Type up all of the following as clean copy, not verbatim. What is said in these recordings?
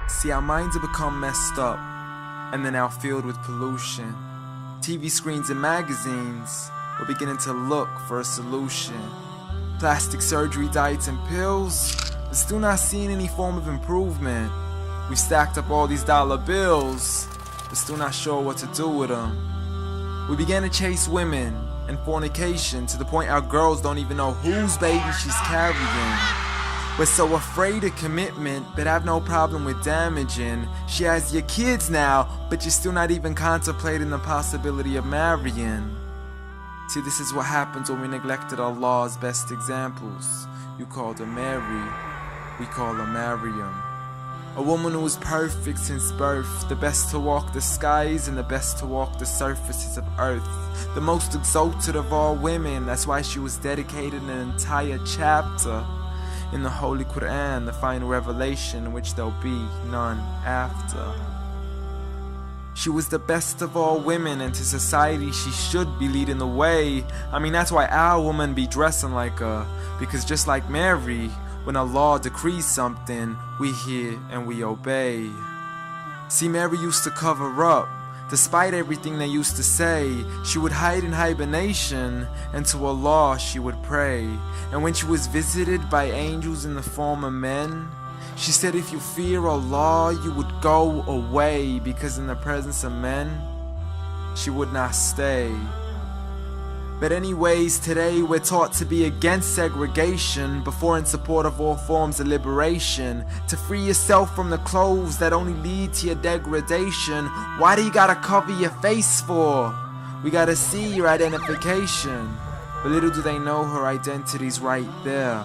See, our minds have become messed up, and they're now filled with pollution. TV screens and magazines, we're beginning to look for a solution. Plastic surgery, diets and pills, but still not seeing any form of improvement. We've stacked up all these dollar bills, but still not sure what to do with them. We began to chase women and fornication to the point our girls don't even know whose baby she's carrying. We're so afraid of commitment, but have no problem with damaging. She has your kids now, but you're still not even contemplating the possibility of marrying. See, this is what happens when we neglected Allah's best examples. You called her Mary, we call her Maryam. A woman who was perfect since birth, the best to walk the skies and the best to walk the surfaces of earth. The most exalted of all women, that's why she was dedicated an entire chapter in the Holy Quran, the final revelation in which there'll be none after. She was the best of all women, and to society she should be leading the way. I mean, that's why our women be dressing like her, because just like Mary, when Allah decrees something, we hear and we obey. See, Mary used to cover up. Despite everything they used to say, she would hide in hibernation, and to Allah she would pray. And when she was visited by angels in the form of men, she said if you fear Allah, you would go away, because in the presence of men, she would not stay. But anyways, today we're taught to be against segregation before in support of all forms of liberation. To free yourself from the clothes that only lead to your degradation. Why do you gotta cover your face for? We gotta see your identification. But little do they know her identity's right there.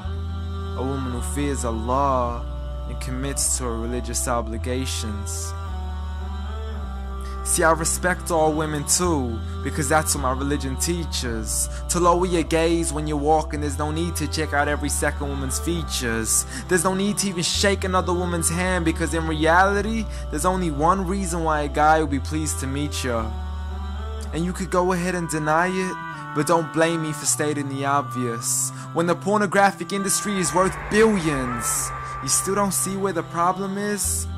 A woman who fears Allah and commits to her religious obligations. See, I respect all women too, because that's what my religion teaches. To lower your gaze when you're walking, there's no need to check out every second woman's features. There's no need to even shake another woman's hand, because in reality, there's only one reason why a guy will be pleased to meet you. And you could go ahead and deny it, but don't blame me for stating the obvious. When the pornographic industry is worth billions, you still don't see where the problem is?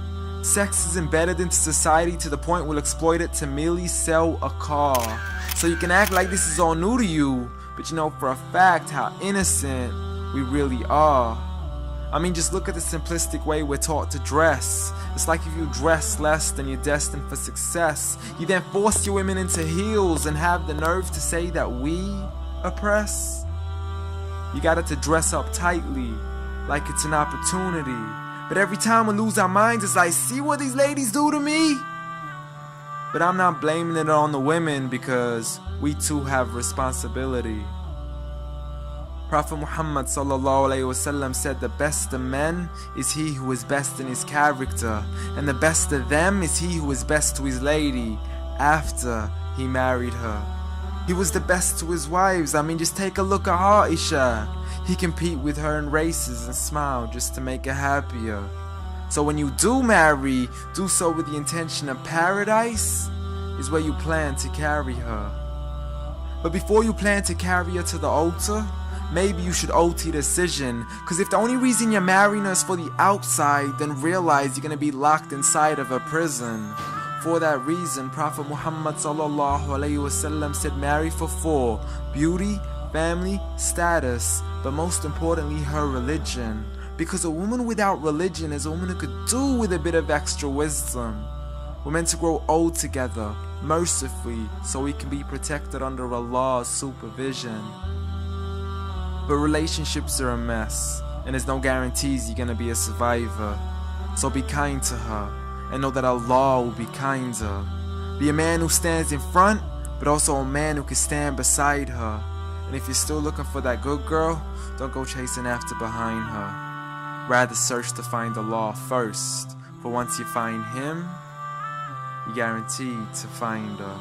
Sex is embedded into society to the point we'll exploit it to merely sell a car. So you can act like this is all new to you, but you know for a fact how innocent we really are. I mean, just look at the simplistic way we're taught to dress. It's like if you dress less, then you're destined for success. You then force your women into heels and have the nerve to say that we oppress. You got it to dress up tightly, like it's an opportunity. But every time we lose our minds, it's like, see what these ladies do to me? But I'm not blaming it on the women, because we too have responsibility. Prophet Muhammad ﷺ said the best of men is he who is best in his character, and the best of them is he who is best to his lady after he married her. He was the best to his wives. I mean, just take a look at Aisha. He compete with her in races and smile just to make her happier. So when you do marry, do so with the intention of paradise is where you plan to carry her. But before you plan to carry her to the altar, maybe you should alter your decision. Cause if the only reason you're marrying her is for the outside, then realize you're gonna be locked inside of a prison. For that reason, Prophet Muhammad ﷺ said marry for 4: beauty, family, status, but most importantly her religion. Because a woman without religion is a woman who could do with a bit of extra wisdom. We're meant to grow old together, mercifully, so we can be protected under Allah's supervision. But relationships are a mess, and there's no guarantees you're gonna be a survivor. So be kind to her, and know that Allah will be kinder. Be a man who stands in front, but also a man who can stand beside her. And if you're still looking for that good girl, don't go chasing after behind her. Rather search to find Allah first, for once you find Him, you're guaranteed to find her.